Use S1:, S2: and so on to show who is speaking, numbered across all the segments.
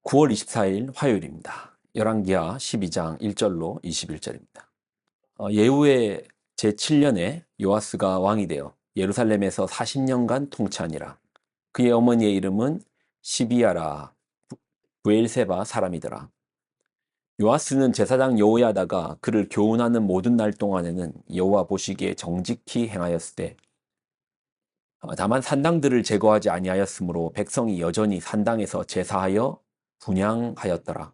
S1: 9월 24일 화요일입니다. 열왕기하 12장 1절로 21절입니다. 예후의 제7년에 요아스가 왕이 되어 예루살렘에서 40년간 통치하니라. 그의 어머니의 이름은 시비야라 부엘세바 사람이더라. 요아스는 제사장 여호야다가 그를 교훈하는 모든 날 동안에는 여호와 보시기에 정직히 행하였을 때 다만 산당들을 제거하지 아니하였으므로 백성이 여전히 산당에서 제사하여 분향하였더라.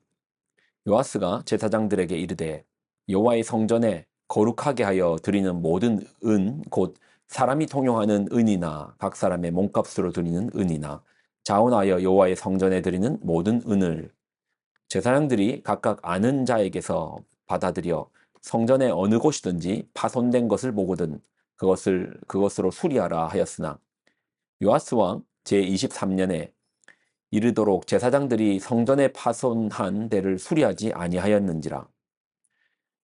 S1: 요아스가 제사장들에게 이르되 여호와의 성전에 거룩하게 하여 드리는 모든 은 곧 사람이 통용하는 은이나 각 사람의 몸값으로 드리는 은이나 자원하여 여호와의 성전에 드리는 모든 은을 제사장들이 각각 아는 자에게서 받아들여 성전의 어느 곳이든지 파손된 것을 보거든 그것으로 수리하라 하였으나 요아스 왕 제23년에 이르도록 제사장들이 성전에 파손한 데를 수리하지 아니하였는지라.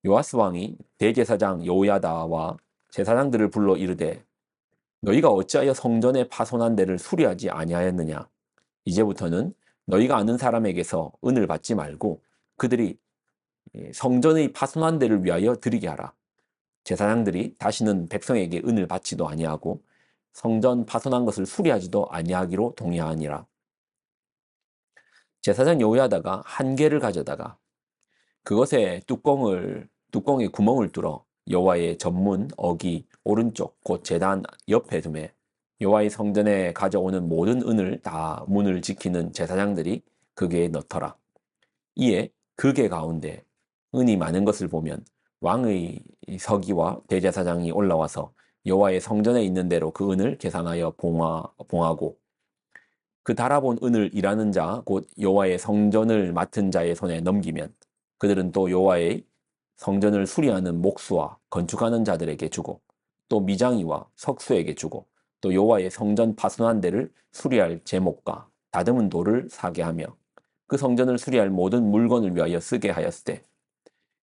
S1: 요아스 왕이 대제사장 여호야다와 제사장들을 불러 이르되 너희가 어찌하여 성전에 파손한 데를 수리하지 아니하였느냐. 이제부터는 너희가 아는 사람에게서 은을 받지 말고 그들이 성전의 파손한 데를 위하여 드리게 하라. 제사장들이 다시는 백성에게 은을 받지도 아니하고 성전 파손한 것을 수리하지도 아니하기로 동의하니라. 제사장 여호야다가 한 개를 가져다가 그것에 뚜껑에 구멍을 뚫어 여호와의 전문 어기 오른쪽 곧 제단 옆에 두매 여호와의 성전에 가져오는 모든 은을 다 문을 지키는 제사장들이 그게에 넣더라. 이에 그게 가운데 은이 많은 것을 보면 왕의 서기와 대제사장이 올라와서 여호와의 성전에 있는 대로 그 은을 계산하여 봉하고 그 달아본 은을 일하는 자 곧 여호와의 성전을 맡은 자의 손에 넘기면 그들은 또 여호와의 성전을 수리하는 목수와 건축하는 자들에게 주고 또 미장이와 석수에게 주고 또 여호와의 성전 파손한 데를 수리할 제목과 다듬은 돌을 사게 하며 그 성전을 수리할 모든 물건을 위하여 쓰게 하였을 때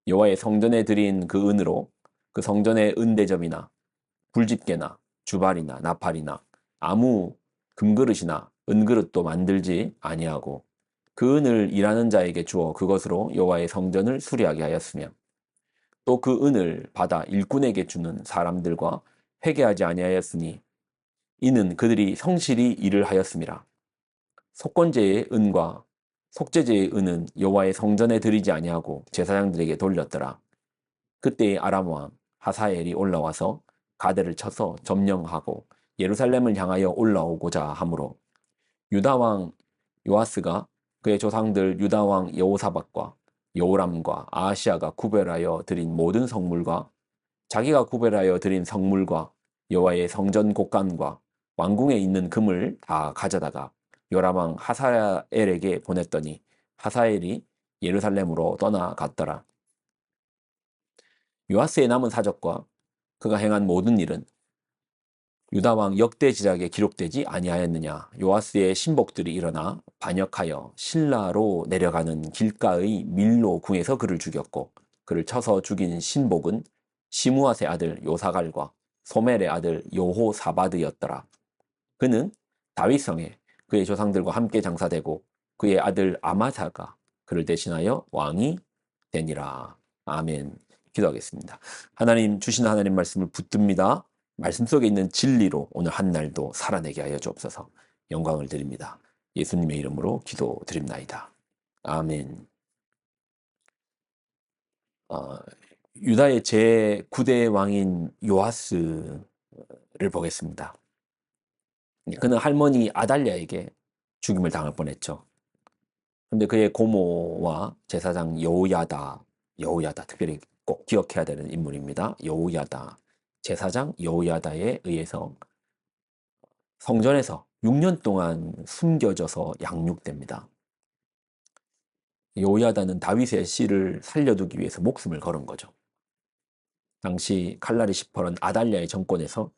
S1: 여호와의 성전에 드린 그 은으로 그 성전의 은대접이나 불집게나 주발이나 나팔이나 아무 금그릇이나 은그릇도 만들지 아니하고 그 은을 일하는 자에게 주어 그것으로 여호와의 성전을 수리하게 하였으며 또 그 은을 받아 일꾼에게 주는 사람들과 회개하지 아니하였으니 이는 그들이 성실히 일을 하였음이라. 속건제의 은과 속죄제의 은은 여호와의 성전에 드리지 아니하고 제사장들에게 돌렸더라. 그때의 아람 왕 하사엘이 올라와서 가데를 쳐서 점령하고 예루살렘을 향하여 올라오고자 하므로 유다 왕 요아스가 그의 조상들 유다 왕 여호사밧과 여호람과 아하시아가 구별하여 드린 모든 성물과 자기가 구별하여 드린 성물과 여호와의 성전 곡간과 왕궁에 있는 금을 다 가져다가 요람 왕 하사엘에게 보냈더니 하사엘이 예루살렘으로 떠나갔더라. 요아스의 남은 사적과 그가 행한 모든 일은 유다 왕 역대 지작에 기록되지 아니하였느냐. 요아스의 신복들이 일어나 반역하여 실라로 내려가는 길가의 밀로 궁에서 그를 죽였고 그를 쳐서 죽인 신복은 시므앗의 아들 요사갈과 소멜의 아들 여호사바드였더라. 그는 다윗성에 그의 조상들과 함께 장사되고 그의 아들 아마사가 그를 대신하여 왕이 되니라. 아멘. 기도하겠습니다. 하나님 주신 하나님 말씀을 붙듭니다. 말씀 속에 있는 진리로 오늘 한 날도 살아내게 하여 주옵소서. 영광을 드립니다. 예수님의 이름으로 기도드립나이다. 아멘. 유다의 제9대 왕인 요아스를 보겠습니다. 그는 할머니 아달랴에게 죽임을 당할 뻔했죠. 그런데 그의 고모와 제사장 여호야다 특별히 꼭 기억해야 되는 인물입니다. 여호야다, 제사장 여호야다에 의해서 성전에서 6년 동안 숨겨져서 양육됩니다. 여호야다는 다윗의 씨를 살려두기 위해서 목숨을 걸은 거죠. 당시 칼날이 시퍼런 아달랴의 정권에서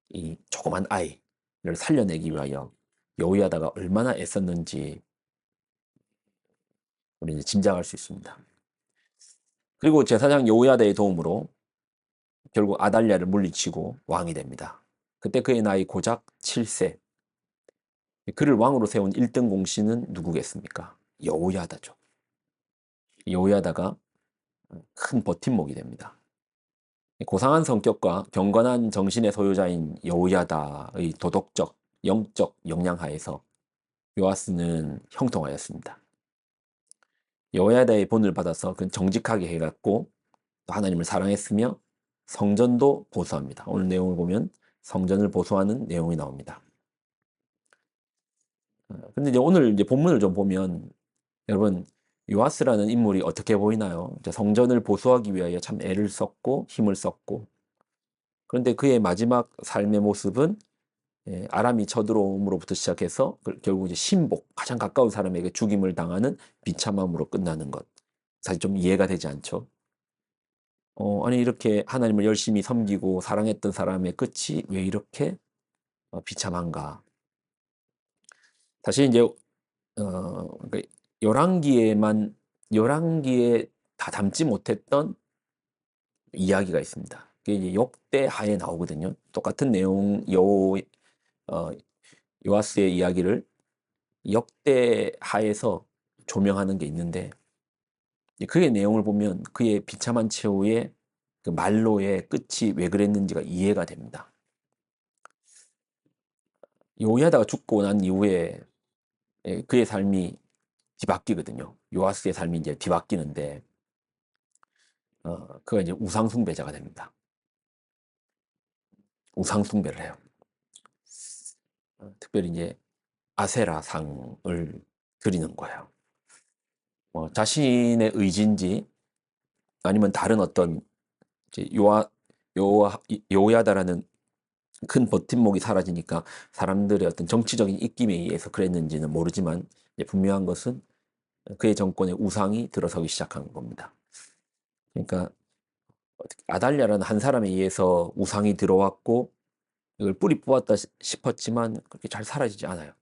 S1: 이 조그만 아이를 살려내기 위하여 여호야다가 얼마나 애썼는지 우리는 짐작할 수 있습니다. 그리고 제사장 여호야다의 도움으로 결국 아달랴를 물리치고 왕이 됩니다. 그때 그의 나이 고작 7세. 그를 왕으로 세운 1등 공신은 누구겠습니까? 여호야다죠. 여호야다가 큰 버팀목이 됩니다. 고상한 성격과 경건한 정신의 소유자인 여호야다의 도덕적, 영적 역량하에서 요아스는 형통하였습니다. 여호야다의 본을 받아서 그는 정직하게 해갔고 또 하나님을 사랑했으며 성전도 보수합니다. 오늘 내용을 보면 성전을 보수하는 내용이 나옵니다. 근데 이제 오늘 이제 본문을 좀 보면 여러분 요아스라는 인물이 어떻게 보이나요? 이제 성전을 보수하기 위하여 참 애를 썼고 힘을 썼고 그런데 그의 마지막 삶의 모습은 아람이 쳐들어옴으로부터 시작해서 결국 이제 신복 가장 가까운 사람에게 죽임을 당하는 비참함으로 끝나는 것. 사실 좀 이해가 되지 않죠. 아니 이렇게 하나님을 열심히 섬기고 사랑했던 사람의 끝이 왜 이렇게 비참한가? 사실 이제 그러니까 열왕기에 다 담지 못했던 이야기가 있습니다. 그게 이제 역대하에 나오거든요. 똑같은 내용 요아스의 이야기를 역대하에서 조명하는 게 있는데 그의 내용을 보면 그의 비참한 최후의 그 말로의 끝이 왜 그랬는지가 이해가 됩니다. 요야다가 죽고 난 이후에 그의 삶이 뒤바뀌거든요. 요아스의 삶이 이제 뒤바뀌는데 그가 이제 우상숭배자가 됩니다. 우상숭배를 해요. 특별히 이제 아세라상을 드리는 거예요. 자신의 의지인지 아니면 다른 어떤 이제 요야다라는 큰 버팀목이 사라지니까 사람들의 어떤 정치적인 입김에 의해서 그랬는지는 모르지만 분명한 것은 그의 정권에 우상이 들어서기 시작한 겁니다. 그러니까 아달랴라는 한 사람에 의해서 우상이 들어왔고 이걸 뿌리 뽑았다 싶었지만 그렇게 잘 사라지지 않아요.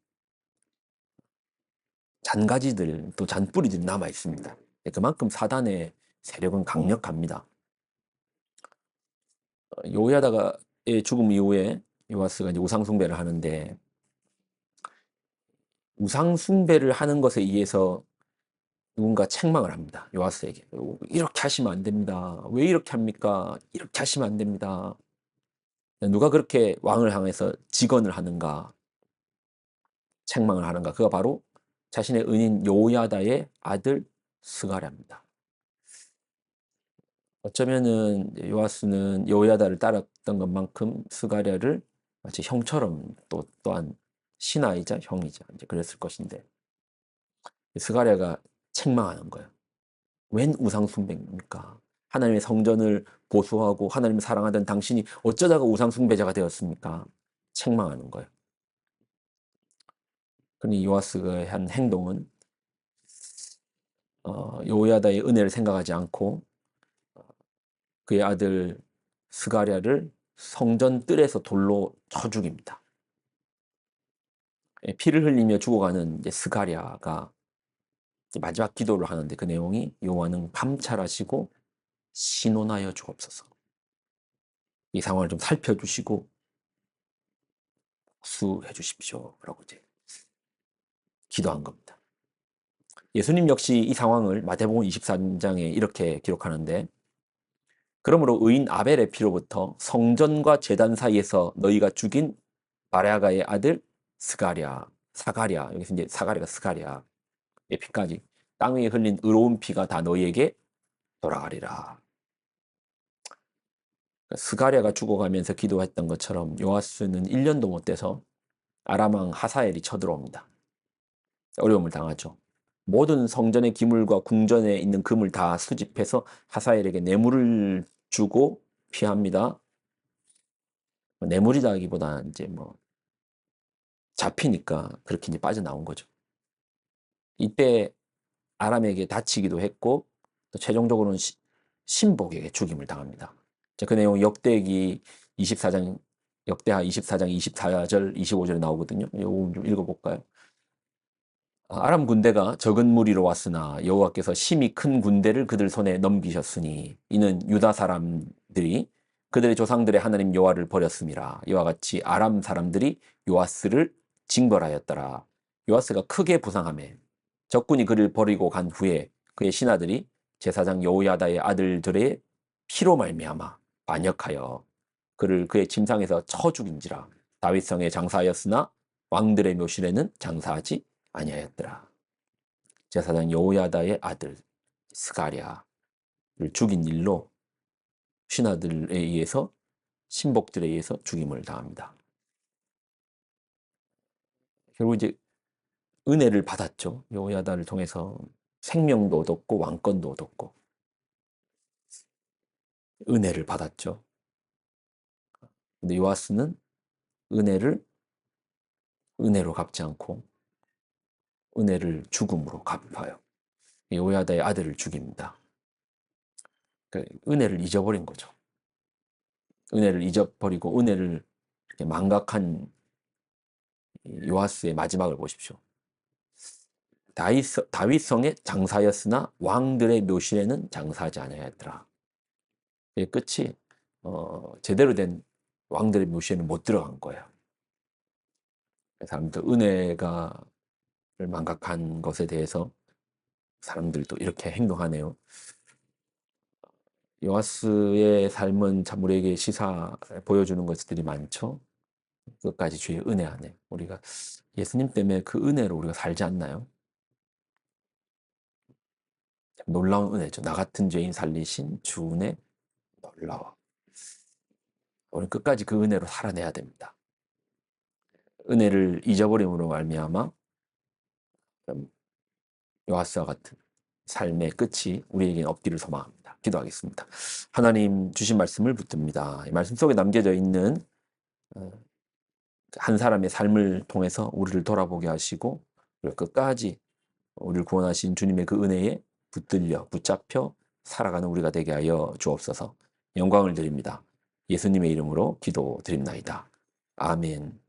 S1: 잔가지들 또 잔뿌리들이 남아 있습니다. 그만큼 사단의 세력은 강력합니다. 요야다가의 죽음 이후에 요아스가 이제 우상숭배를 하는데 우상숭배를 하는 것에 의해서 누군가 책망을 합니다. 요아스에게. 이렇게 하시면 안 됩니다. 왜 이렇게 합니까? 이렇게 하시면 안 됩니다. 누가 그렇게 왕을 향해서 직언을 하는가? 책망을 하는가? 그가 바로 자신의 은인 요야다의 아들 스가랴입니다. 어쩌면은 요아스는 요야다를 따랐던 것만큼 스가랴를 마치 형처럼 또한 신하이자 형이자 이제 그랬을 것인데 스가랴가 책망하는 거예요. 웬 우상숭배입니까? 하나님의 성전을 보수하고 하나님을 사랑하던 당신이 어쩌다가 우상숭배자가 되었습니까? 책망하는 거예요. 그러니 요아스가 한 행동은 요야다의 은혜를 생각하지 않고 그의 아들 스가랴를 성전 뜰에서 돌로 쳐 죽입니다. 피를 흘리며 죽어가는 이제 스가랴가 마지막 기도를 하는데 그 내용이 여호와는 감찰하시고 신원하여 주옵소서. 이 상황을 좀 살펴주시고 복수해 주십시오라고 이제 기도한 겁니다. 예수님 역시 이 상황을 마태복음 23장에 이렇게 기록하는데 그러므로 의인 아벨의 피로부터 성전과 제단 사이에서 너희가 죽인 바랴가의 아들 사가랴 여기서 이제 사가랴가 스가랴의 피까지 땅 위에 흘린 의로운 피가 다 너희에게 돌아가리라. 스가랴가 죽어가면서 기도했던 것처럼 요아스는 1년도 못 돼서 아람왕 하사엘이 쳐들어옵니다. 어려움을 당하죠. 모든 성전의 기물과 궁전에 있는 금을 다 수집해서 하사엘에게 뇌물을 주고 피합니다. 뇌물이라기보다는 이제 잡히니까 그렇게 이제 빠져나온 거죠. 이때 아람에게 다치기도 했고 또 최종적으로는 신복에게 죽임을 당합니다. 자, 그 내용 역대기 24장 역대하 24장 24절 25절에 나오거든요. 이거 좀 읽어볼까요? 아람 군대가 적은 무리로 왔으나 여호와께서 심히 큰 군대를 그들 손에 넘기셨으니 이는 유다 사람들이 그들의 조상들의 하나님 여호와를 버렸음이라. 이와 같이 아람 사람들이 요아스를 징벌하였더라. 요아스가 크게 부상하매 적군이 그를 버리고 간 후에 그의 신하들이 제사장 여호야다의 아들들의 피로 말미암아 반역하여 그를 그의 침상에서 쳐 죽인지라. 다윗성에 장사하였으나 왕들의 묘실에는 장사하지 아니하였더라. 제사장 여호야다의 아들 스가랴를 죽인 일로 신하들에 의해서 신복들에 의해서 죽임을 당합니다. 결국 이제 은혜를 받았죠. 여호야다를 통해서 생명도 얻었고 왕권도 얻었고 은혜를 받았죠. 근데 요아스는 은혜를 은혜로 갚지 않고 은혜를 죽음으로 갚아요. 여호야다의 아들을 죽입니다. 그러니까 은혜를 잊어버린 거죠. 은혜를 잊어버리고 은혜를 이렇게 망각한 요아스의 마지막을 보십시오. 다윗성에 장사였으나 왕들의 묘실에는 장사하지 아니하였더라. 이 끝이 제대로 된 왕들의 묘실에는 못 들어간 거예요. 사람들 은혜가 망각한 것에 대해서 사람들도 이렇게 행동하네요. 요아스의 삶은 참 우리에게 보여주는 것들이 많죠. 끝까지 주의 은혜 안에 우리가 예수님 때문에 그 은혜로 우리가 살지 않나요? 놀라운 은혜죠. 나 같은 죄인 살리신 주 은혜 놀라워. 우리 끝까지 그 은혜로 살아내야 됩니다. 은혜를 잊어버림으로 말미암아 요아스와 같은 삶의 끝이 우리에게는 없기를 소망합니다. 기도하겠습니다. 하나님 주신 말씀을 붙듭니다. 이 말씀 속에 남겨져 있는 한 사람의 삶을 통해서 우리를 돌아보게 하시고 끝까지 우리를 구원하신 주님의 그 은혜에 붙잡혀 살아가는 우리가 되게 하여 주옵소서. 영광을 드립니다. 예수님의 이름으로 기도드립나이다. 아멘.